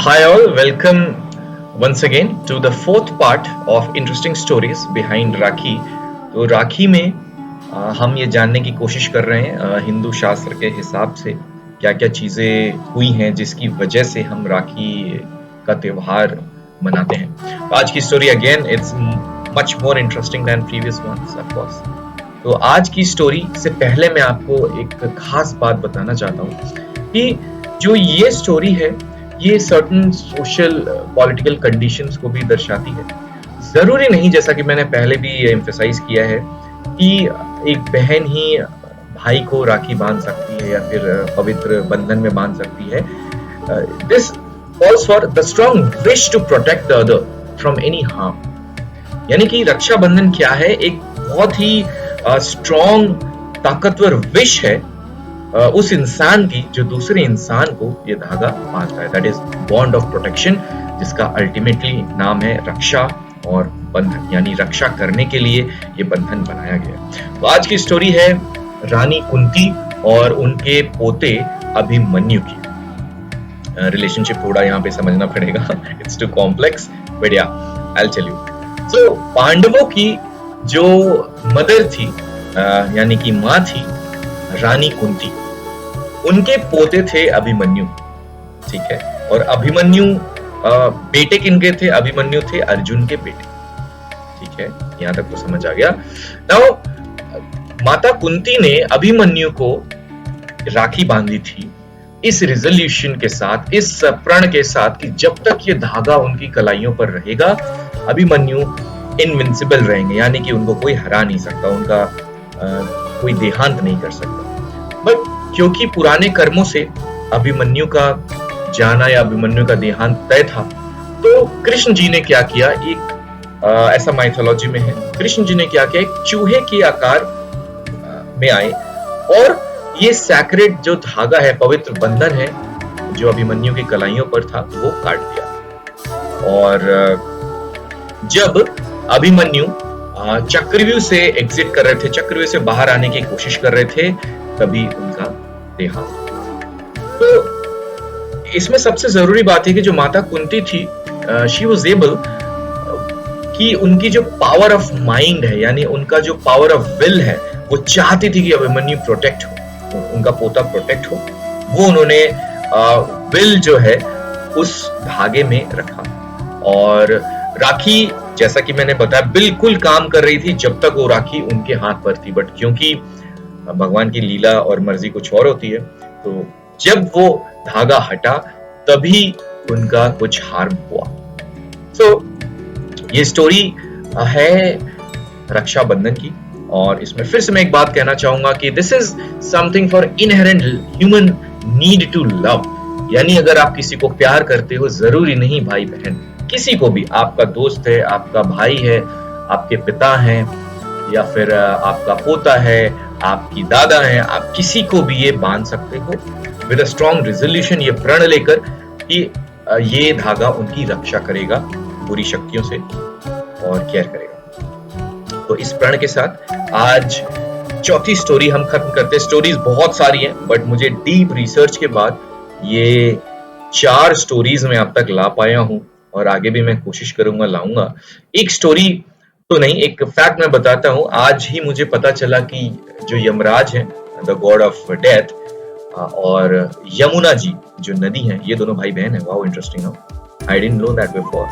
Hi all, welcome once again to the fourth part of interesting stories behind राखी। तो राखी में हम ये जानने की कोशिश कर रहे हैं हिंदू शास्त्र के हिसाब से क्या क्या चीजें हुई हैं जिसकी वजह से हम राखी का त्योहार मनाते हैं। तो आज की story again it's much more interesting than previous ones of course. तो आज की स्टोरी से पहले मैं आपको एक खास बात बताना चाहता हूँ कि जो ये स्टोरी है ये सर्टन सोशल पॉलिटिकल कंडीशंस को भी दर्शाती है। जरूरी नहीं, जैसा कि मैंने पहले भी एम्फेसाइज किया है, कि एक बहन ही भाई को राखी बांध सकती है या फिर पवित्र बंधन में बांध सकती है। This calls for the strong wish to protect the other from any harm. यानी कि रक्षाबंधन क्या है? एक बहुत ही स्ट्रॉन्ग ताकतवर विश है उस इंसान की जो दूसरे इंसान को ये धागा बांधता है। That is bond of protection, जिसका अल्टीमेटली नाम है रक्षा और बंधन, यानी रक्षा करने के लिए ये बंधन बनाया गया। तो आज की स्टोरी है रानी कुंती और उनके पोते अभिमन्यु की। रिलेशनशिप थोड़ा यहाँ पे समझना पड़ेगा, इट्स टू कॉम्प्लेक्स, बट या आई विल टेल यू। सो पांडवों की जो मदर थी यानी कि माँ थी रानी कुंती, उनके पोते थे अभिमन्यु, ठीक है। और अभिमन्यु बेटे किनके थे? अभिमन्यु थे अर्जुन के बेटे, ठीक है। यहां तक तो समझ आ गया। नाउ माता कुंती ने अभिमन्यु को राखी बांधी थी इस रिजोल्यूशन के साथ, इस प्रण के साथ कि जब तक ये धागा उनकी कलाइयों पर रहेगा अभिमन्यु इनविंसिबल रहेंगे, यानी कि उनको कोई हरा नहीं सकता, उनका कोई देहांत नहीं कर सकता। बट क्योंकि पुराने कर्मों से अभिमन्यु का जाना या अभिमन्यु का देहांत तय था, तो कृष्ण जी ने क्या किया, एक ऐसा माइथोलॉजी में है, कृष्ण जी ने क्या किया, एक चूहे के आकार में आए और ये सैक्रेड जो धागा है, पवित्र बंधन है जो अभिमन्यु की कलाइयों पर था, वो काट दिया। और जब अभिमन्यु चक्रव्यूह से एग्जिट कर रहे थे, चक्रव्यूह से बाहर आने की कोशिश कर रहे थे, तभी उनका देहांत। तो इसमें सबसे जरूरी बात है कि जो माता कुंती थी, शी वाज एबल कि उनकी जो पावर ऑफ माइंड है, यानी उनका जो पावर ऑफ विल है, वो चाहती थी कि अभिमन्यु प्रोटेक्ट हो, उनका पोता प्रोटेक्ट हो। वो उन्होंने विल जो है उस धागे में रखा। और राखी, जैसा कि मैंने बताया, बिल्कुल काम कर रही थी जब तक वो राखी उनके हाथ पर थी। बट क्योंकि भगवान की लीला और मर्जी कुछ और होती है, तो जब वो धागा हटा तभी उनका कुछ हार्म हुआ। सो ये स्टोरी है रक्षाबंधन की। और इसमें फिर से मैं एक बात कहना चाहूंगा कि this is something for inherent human need to love. यानी अगर आप किसी को प्यार करते हो, जरूरी नहीं भाई बहन, किसी को भी, आपका दोस्त है, आपका भाई है, आपके पिता हैं, या फिर आपका पोता है, आपकी दादा है, आप किसी को भी ये बांध सकते हो विद अ स्ट्रॉन्ग रिजोल्यूशन, ये प्रण लेकर कि ये धागा उनकी रक्षा करेगा बुरी शक्तियों से और केयर करेगा। तो इस प्रण के साथ आज चौथी स्टोरी हम खत्म करते हैं। स्टोरीज बहुत सारी हैं, बट मुझे डीप रिसर्च के बाद ये 4 स्टोरीज में अब तक ला पाया हूं और आगे भी मैं कोशिश करूंगा लाऊंगा। एक स्टोरी तो नहीं, एक फैक्ट मैं बताता हूं। आज ही मुझे पता चला कि जो यमराज है, द गॉड ऑफ डेथ, और यमुना जी जो नदी है, ये दोनों भाई बहन है। वाओ, इंटरेस्टिंग हो, I didn't know that before.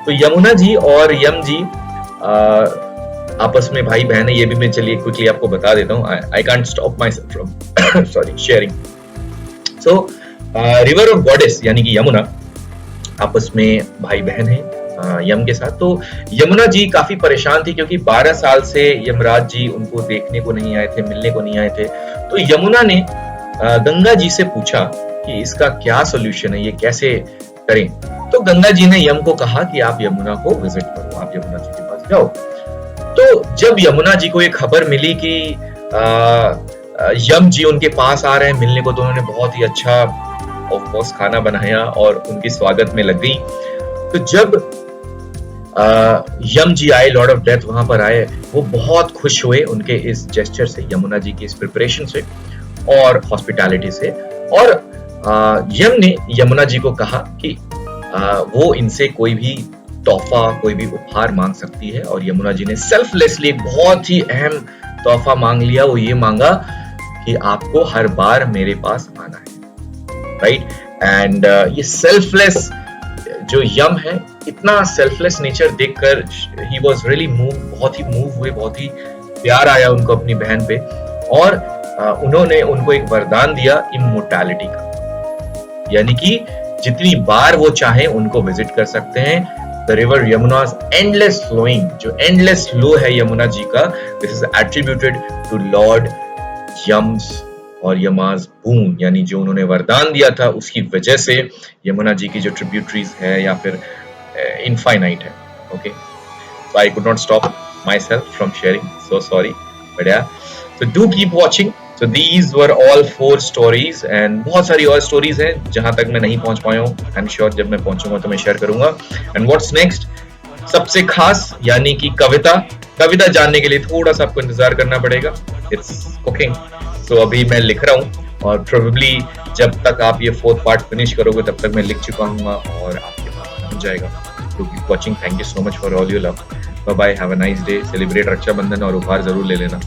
तो यमुना जी और यम जी आपस में भाई बहन है, ये भी मैं चलिए क्विकली आपको बता देता हूँ। I can't stop my self from sorry sharing. So river of goddess यानी कि यमुना आपस में भाई बहन है यम के साथ। तो यमुना जी काफी परेशान थी क्योंकि 12 साल से यमराज जी उनको देखने को नहीं आए थे, मिलने को नहीं आए थे। तो यमुना ने गंगा जी से पूछा कि इसका क्या सोल्यूशन है, ये कैसे करें। तो गंगा जी ने यम को कहा कि आप यमुना को विजिट करो, आप यमुना जी के पास जाओ। तो जब यमुना जी को ये खबर मिली कि यम जी उनके पास आ रहे हैं मिलने को, तो उन्होंने बहुत ही अच्छा ऑफ कोर्स खाना बनाया और उनके स्वागत में लग गई। तो जब यम जी आए, लॉर्ड ऑफ डेथ वहां पर आए, वो बहुत खुश हुए उनके इस जेस्चर से, यमुना जी की इस प्रिपरेशन से और हॉस्पिटैलिटी से। और यम ने यमुना जी को कहा कि वो इनसे कोई भी तोहफा, कोई भी उपहार मांग सकती है। और यमुना जी ने सेल्फलेसली एक बहुत ही अहम तोहफा मांग लिया। वो ये मांगा कि आपको हर बार मेरे पास आना है, राइट। एंड ये सेल्फलेस जो यम है, इतना सेल्फलेस नेचर देखकर ही वाज रियली मूव, बहुत ही मूव हुए, बहुत ही प्यार आया उनको अपनी बहन पे। और उन्होंने उनको एक वरदान दिया इमोर्टैलिटी का, यानी कि जितनी बार वो चाहे उनको विजिट कर सकते हैं। The river Yamuna's endless flowing, जो एंडलेस फ्लो है यमुना जी का, this is attributed to lord Yama's और यमाज बून, यानी जो उन्होंने वरदान दिया था उसकी वजह से यमुना जी की जो ट्रिब्यूटरीज है या फिर इनफाइनाइट है। Okay, so I could not stop myself from sharing, so sorry, but yeah, so do keep watching. So these were all 4 stories and बहुत सारी और stories हैं जहां तक मैं नहीं पहुंच पाया हूं। I'm sure जब मैं पहुंचूंगा तो मैं शेयर करूंगा। And what's next, सबसे खास यानी कि कविता जानने के लिए थोड़ा सा आपको इंतजार करना पड़ेगा। It's cooking, so अभी मैं लिख रहा हूँ और probably जब तक आप ये 4th पार्ट फिनिश करोगे तब तक मैं लिख चुका हूँ और आपके पास पहुंच जाएगा। So keep watching, thank you so much for all your love, bye bye, have a nice day, celebrate Rakshabandhan और उपहार जरूर ले लेना।